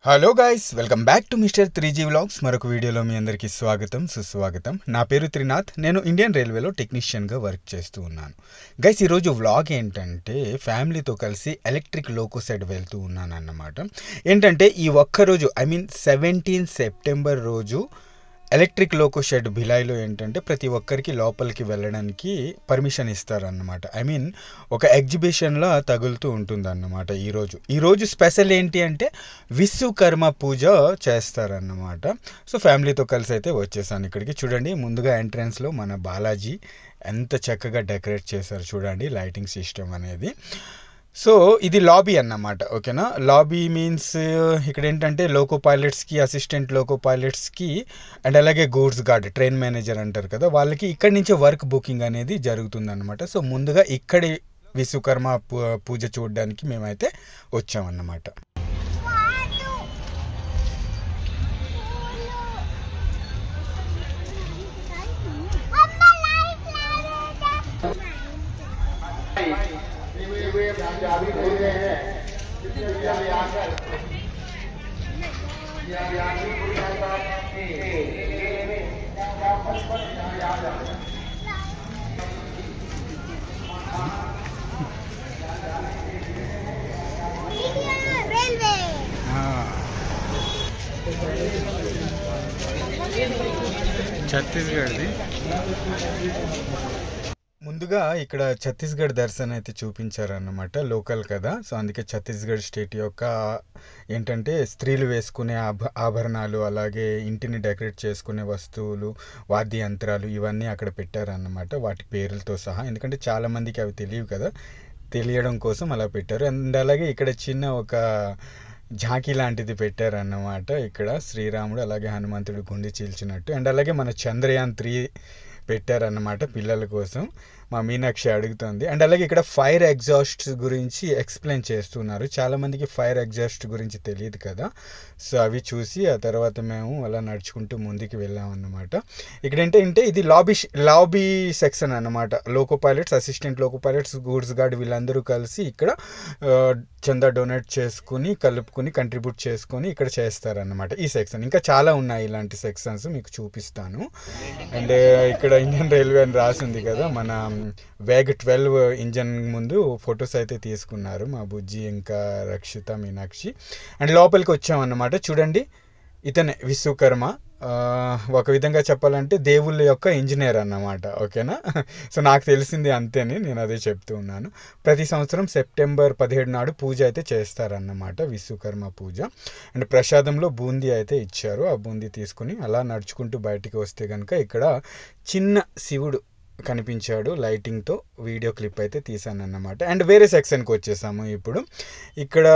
Hello guys, welcome back to mister 3G vlogs. మరొక వీడియోలో మీ అందరికీ స్వాగతం సుస్వాగతం. నా పేరు త్రినాథ్. నేను ఇండియన్ రైల్వేలో టెక్నీషియన్గా వర్క్ చేస్తూ ఉన్నాను. గైస్, ఈరోజు వ్లాగ్ ఏంటంటే ఫ్యామిలీతో కలిసి ఎలక్ట్రిక్ లోకో సైడ్ వెళ్తూ ఉన్నాను అన్నమాట. ఏంటంటే ఈ ఒక్కరోజు 17 సెప్టెంబర్ రోజు ఎలక్ట్రిక్ లోకో షెడ్ భిలాయిలో ఏంటంటే ప్రతి ఒక్కరికి లోపలికి వెళ్ళడానికి పర్మిషన్ ఇస్తారన్నమాట. ఒక ఎగ్జిబిషన్లో తగులుతూ ఉంటుంది అన్నమాట. ఈరోజు స్పెషల్ ఏంటి అంటే విశ్వకర్మ పూజ చేస్తారన్నమాట. సో ఫ్యామిలీతో కలిసి అయితే వచ్చేసాను ఇక్కడికి. చూడండి, ముందుగా ఎంట్రన్స్లో మన బాలాజీ ఎంత చక్కగా డెకరేట్ చేశారు చూడండి, లైటింగ్ సిస్టమ్ అనేది. సో ఇది లాబీ అన్నమాట. ఓకేనా, లాబీ మీన్స్ ఇక్కడ ఏంటంటే లోకో పైలట్స్కి, అసిస్టెంట్ లోకో పైలట్స్కి అండ్ అలాగే గూడ్స్ గార్డ్, ట్రైన్ మేనేజర్ అంటారు కదా, వాళ్ళకి ఇక్కడి నుంచే వర్క్ బుకింగ్ అనేది జరుగుతుందన్నమాట. సో ముందుగా ఇక్కడి విశ్వకర్మ పూజ చూడడానికి మేమైతే వచ్చామన్నమాట. ఛత్తీస్గఢ్ది. ముందుగా ఇక్కడ ఛత్తీస్గఢ్ దర్శనం అయితే చూపించారన్నమాట, లోకల్ కదా. సో అందుకే ఛత్తీస్గఢ్ స్టేట్ యొక్క ఏంటంటే స్త్రీలు వేసుకునే ఆభరణాలు, అలాగే ఇంటిని డెకరేట్ చేసుకునే వస్తువులు, వాద్య యంత్రాలు ఇవన్నీ అక్కడ పెట్టారన్నమాట, వాటి పేర్లతో సహా. ఎందుకంటే చాలామందికి అవి తెలియవు కదా, తెలియడం కోసం అలా పెట్టారు. అండ్ అలాగే ఇక్కడ చిన్న ఒక ఝాకీ లాంటిది పెట్టారన్నమాట. ఇక్కడ శ్రీరాముడు అలాగే హనుమంతుడు గుండె చీల్చినట్టు. అండ్ అలాగే మన చంద్రయాన్ 3 పెట్టారన్నమాట పిల్లల కోసం. మా మీనాక్షి అడుగుతుంది. అండ్ అలాగే ఇక్కడ ఫైర్ ఎగ్జాస్ట్ గురించి ఎక్స్ప్లెయిన్ చేస్తున్నారు. చాలామందికి ఫైర్ ఎగ్జాస్ట్ గురించి తెలియదు కదా. సో అవి చూసి ఆ తర్వాత మేము అలా నడుచుకుంటూ ముందుకు వెళ్ళామన్నమాట. ఇక్కడ ఏంటంటే ఇది లాబీ సెక్షన్ అన్నమాట. Loco pilots, assistant loco pilots, goods guard వీళ్ళందరూ కలిసి ఇక్కడ చందా డొనేట్ చేసుకుని, కలుపుకుని, కంట్రిబ్యూట్ చేసుకొని ఇక్కడ చేస్తారన్నమాట ఈ సెక్షన్. ఇంకా చాలా ఉన్నాయి ఇలాంటి సెక్షన్స్, మీకు చూపిస్తాను. అండ్ ఇక్కడ ఇండియన్ రైల్వే అని రాసింది కదా, మన వేగ్ 12 ఇంజన్ ముందు ఫొటోస్ అయితే తీసుకున్నారు మా బుజ్జి ఇంకా రక్షిత, మీనాక్షి. అండ్ లోపలికి వచ్చామన్నమాట. చూడండి, ఇతనే విశ్వకర్మ. ఒక విధంగా చెప్పాలంటే దేవుళ్ళ యొక్క ఇంజనీర్ అన్నమాట. ఓకేనా, సో నాకు తెలిసింది అంతేని నేను అదే చెప్తూ ఉన్నాను. ప్రతి సంవత్సరం సెప్టెంబర్ 17 నాడు పూజ అయితే చేస్తారన్నమాట, విశ్వకర్మ పూజ. అండ్ ప్రసాదంలో బూందీ అయితే ఇచ్చారు. ఆ బూందీ తీసుకుని అలా నడుచుకుంటూ బయటికి వస్తే కనుక ఇక్కడ చిన్న శివుడు కనిపించాడు, లైటింగ్తో వీడియో క్లిప్ అయితే తీసాను అన్నమాట. అండ్ వేరే సెక్షన్కి వచ్చేసాము ఇప్పుడు. ఇక్కడ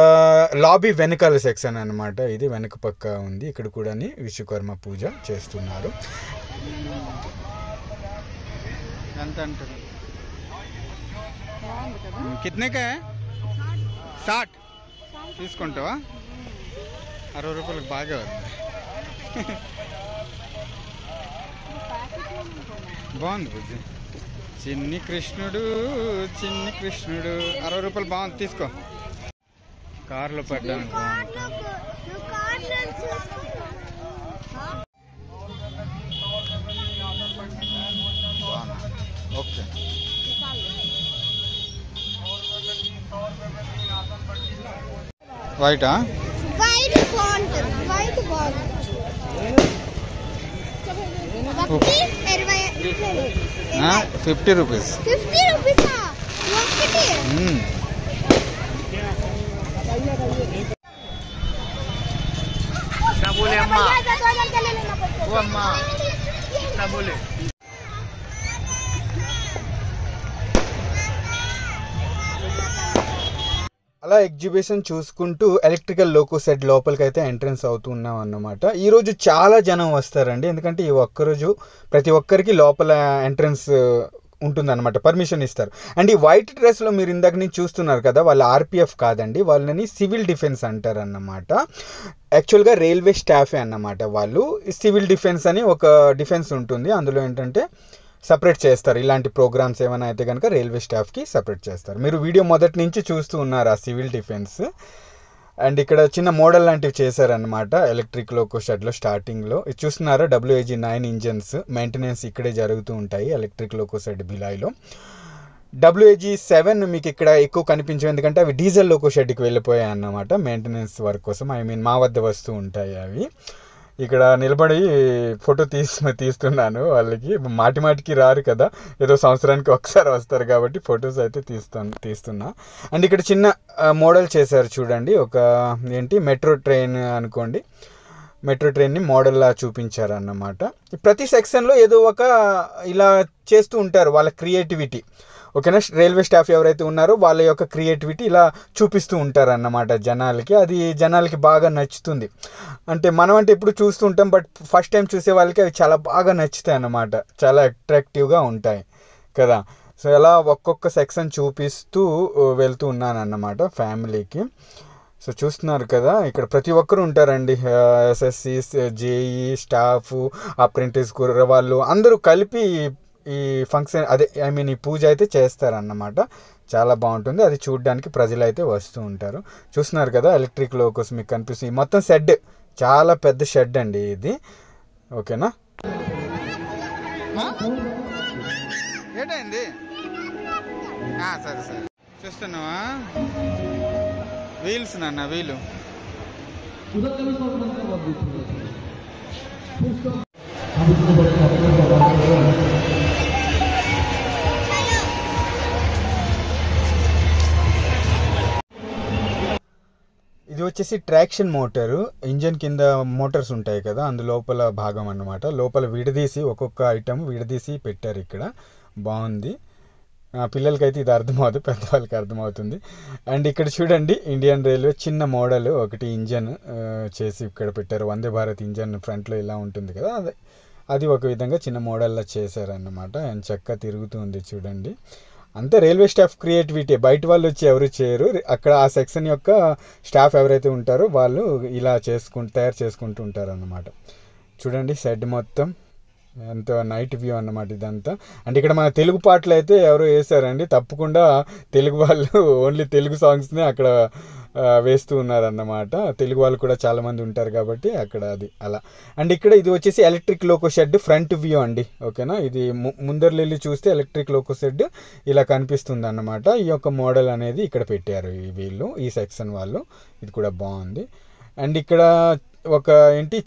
లాబీ వెనకాల సెక్షన్ అన్నమాట, ఇది వెనక పక్క ఉంది. ఇక్కడ కూడా విశ్వకర్మ పూజ చేస్తున్నారు. ఎంత అంటారు? కిత్నేకా 60 తీసుకుంటావా? 60 రూపాయలకు బాగా ఉంది. బాగుంది బుజ్జి. చిన్ని కృష్ణుడు 60 రూపాయలు బాగుంది, తీసుకో. కార్లో పెట్టడానికి ఓకే. వైటా? 50 రూపీస్. అలా ఎగ్జిబిషన్ చూసుకుంటూ ఎలక్ట్రికల్ లోకో సెట్ లోపలికి అయితే ఎంట్రన్స్ అవుతున్నాం అన్నమాట. ఈరోజు చాలా జనం వస్తారండి, ఎందుకంటే ఈ ఒక్కరోజు ప్రతి ఒక్కరికి లోపల ఎంట్రన్స్ ఉంటుందన్నమాట, పర్మిషన్ ఇస్తారు. అండ్ ఈ వైట్ డ్రెస్లో మీరు ఇందాక నుంచి చూస్తున్నారు కదా, వాళ్ళ ఆర్పిఎఫ్ కాదండి, వాళ్ళని సివిల్ డిఫెన్స్ అంటారు అన్నమాట. యాక్చువల్గా రైల్వే స్టాఫే అన్నమాట వాళ్ళు. సివిల్ డిఫెన్స్ అని ఒక డిఫెన్స్ ఉంటుంది, అందులో ఏంటంటే సపరేట్ చేస్తారు. ఇలాంటి ప్రోగ్రామ్స్ ఏమైనా అయితే కనుక రైల్వే స్టాఫ్కి సపరేట్ చేస్తారు. మీరు వీడియో మొదటి నుంచి చూస్తూ ఉన్నారు ఆ సివిల్ డిఫెన్స్. అండ్ ఇక్కడ చిన్న మోడల్ లాంటివి చేశారనమాట ఎలక్ట్రిక్ లోకో షెడ్లో స్టార్టింగ్లో. ఇది చూస్తున్నారా, WAG9 ఇంజన్స్ మెయింటెనెన్స్ ఇక్కడే జరుగుతూ ఉంటాయి ఎలక్ట్రిక్ లోకో షెడ్ భిలాయిలో. WAG7 మీకు ఇక్కడ ఎక్కువ కనిపించవు, ఎందుకంటే అవి డీజిల్ లోకో షెడ్కి వెళ్ళిపోయాయి అన్నమాట మెయింటెనెన్స్ వర్క్ కోసం. మా వద్ద వస్తూ ఉంటాయి అవి. ఇక్కడ నిలబడి ఫోటో తీస్తున్నాను. వాళ్ళకి మాటికి రారు కదా, ఏదో సంవత్సరానికి ఒకసారి వస్తారు కాబట్టి ఫొటోస్ అయితే తీస్తున్నా. అండ్ ఇక్కడ చిన్న మోడల్ చేశారు చూడండి, ఒక మెట్రో ట్రైన్ అనుకోండి, మెట్రో ట్రైన్ని మోడల్లా చూపించారు అన్నమాట. ప్రతి సెక్షన్లో ఏదో ఒక ఇలా చేస్తూ ఉంటారు వాళ్ళ క్రియేటివిటీ. ఓకేనా, రైల్వే స్టాఫ్ ఎవరైతే ఉన్నారో వాళ్ళ యొక్క క్రియేటివిటీ ఇలా చూపిస్తూ ఉంటారు అన్నమాట జనాలకి. అది జనాలకి బాగా నచ్చుతుంది. అంటే మనం అంటే ఎప్పుడు చూస్తూ ఉంటాం, బట్ ఫస్ట్ టైం చూసే వాళ్ళకి అవి చాలా బాగా నచ్చుతాయి అన్నమాట, చాలా అట్రాక్టివ్గా ఉంటాయి కదా. సో అలా ఒక్కొక్క సెక్షన్ చూపిస్తూ వెళ్తూ ఉన్నాను అన్నమాట ఫ్యామిలీకి. సో చూస్తున్నారు కదా, ఇక్కడ ప్రతి ఒక్కరు ఉంటారండి, SSC, JE స్టాఫ్, అప్రెంటిస్ వాళ్ళు అందరూ కలిపి ఈ ఫంక్షన్ ఈ పూజ అయితే చేస్తారన్నమాట. చాలా బాగుంటుంది, అది చూడడానికి ప్రజలు అయితే వస్తూ ఉంటారు. చూస్తున్నారు కదా ఎలక్ట్రిక్ లోకోస్ మీకు కనిపిస్తుంది. మొత్తం షెడ్, చాలా పెద్ద షెడ్ అండి ఇది. ఓకేనా, ఏంటైంది? సరే సరే, చూస్తున్నావా వీల్స్ నాన్న, వీలు ఇది వచ్చేసి ట్రాక్షన్ మోటారు. ఇంజన్ కింద మోటార్స్ ఉంటాయి కదా, అందులోపల భాగం అన్నమాట. లోపల విడదీసి ఒక్కొక్క ఐటమ్ విడదీసి పెట్టారు ఇక్కడ. బాగుంది, పిల్లలకైతే ఇది అర్థమవుతుంది, పెద్దవాళ్ళకి అర్థమవుతుంది. అండ్ ఇక్కడ చూడండి ఇండియన్ రైల్వే చిన్న మోడల్ ఒకటి ఇంజన్ చేసి ఇక్కడ పెట్టారు. వందే భారత్ ఇంజన్ ఫ్రంట్లో ఇలా ఉంటుంది కదా, అది ఒక విధంగా చిన్న మోడల్లా చేశారన్నమాట. అండ్ చక్కగా తిరుగుతుంది చూడండి. అంతే రైల్వే స్టాఫ్ క్రియేటివిటీ, బయట వాళ్ళు వచ్చి ఎవరు చేయరు. అక్కడ ఆ సెక్షన్ యొక్క స్టాఫ్ ఎవరైతే ఉంటారో వాళ్ళు ఇలా తయారు చేసుకుంటూ ఉంటారు అన్నమాట. చూడండి షెడ్ మొత్తం ఎంతో నైట్ వ్యూ అన్నమాట ఇదంతా. అంటే ఇక్కడ మన తెలుగు పాటలు అయితే ఎవరో వేశారండి, తప్పకుండా తెలుగు వాళ్ళు ఓన్లీ తెలుగు సాంగ్స్నే అక్కడ వేస్తూ ఉన్నారన్నమాట. తెలుగు వాళ్ళు కూడా చాలామంది ఉంటారు కాబట్టి అక్కడ అది అలా. అండ్ ఇక్కడ ఇది వచ్చేసి electric loco shed front view అండి. ఓకేనా, ఇది ముందరకెళ్ళి చూస్తే ఎలక్ట్రిక్ లోకో షెడ్ ఇలా కనిపిస్తుంది అన్నమాట. ఈ యొక్క మోడల్ అనేది ఇక్కడ పెట్టారు వీళ్ళు, ఈ సెక్షన్ వాళ్ళు. ఇది కూడా బాగుంది. అండ్ ఇక్కడ ఒక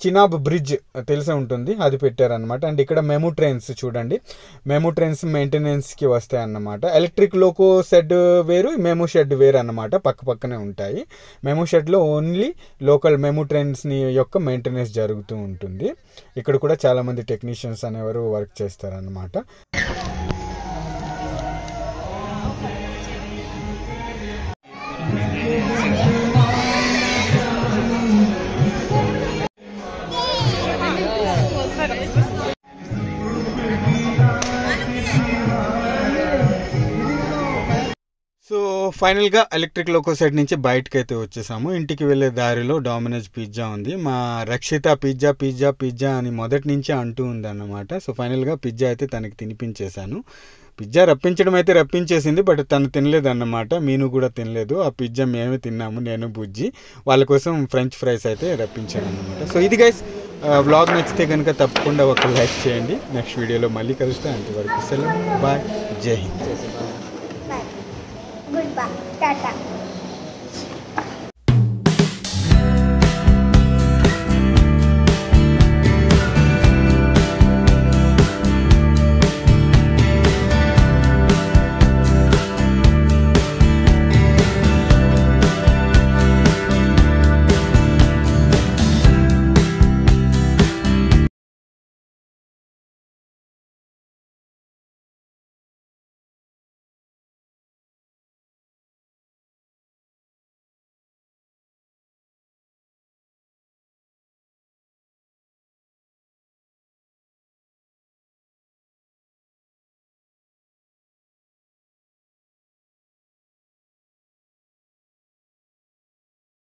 చినాబ్ బ్రిడ్జ్ తెలిసే ఉంటుంది, అది పెట్టారనమాట. అండ్ ఇక్కడ మెమూ ట్రైన్స్ చూడండి, మెమూ ట్రైన్స్ మెయింటెనెన్స్కి వస్తాయి అన్నమాట. ఎలక్ట్రిక్ లోకో షెడ్ వేరు, మెమూ షెడ్ వేరు అన్నమాట, పక్కనే ఉంటాయి. మెమూ షెడ్లో ఓన్లీ లోకల్ మెమూ ట్రైన్స్ని యొక్క మెయింటెనెన్స్ జరుగుతూ ఉంటుంది. ఇక్కడ కూడా చాలామంది టెక్నీషియన్స్ అనేవారు వర్క్ చేస్తారన్నమాట. సో ఫైనల్గా ఎలక్ట్రిక్ లోకో సైడ్ నుంచి బయటకు అయితే వచ్చేసాము. ఇంటికి వెళ్ళే దారిలో డామినోస్ పిజ్జా ఉంది. మా రక్షిత పిజ్జా పిజ్జా పిజ్జా అని మొదటి నుంచి అంటూ ఉంది అన్నమాట. సో ఫైనల్గా పిజ్జా అయితే తనకి తినిపించేశాను. పిజ్జా రప్పించడం అయితే రప్పించేసింది, బట్ తను తినలేదు అన్నమాట. మీను కూడా తినలేదు. ఆ పిజ్జా మేమే తిన్నాము, నేను బుజ్జి. వాళ్ళ కోసం ఫ్రెంచ్ ఫ్రైస్ అయితే రప్పించాను అన్నమాట. సో ఇది గైస్, వ్లాగ్ నచ్చితే కనుక తప్పకుండా ఒక లైక్ చేయండి. నెక్స్ట్ వీడియోలో మళ్ళీ కలుస్తే, అంతవరకు సెలవు, బాయ్, జై హింద్. Goodbye. Tata.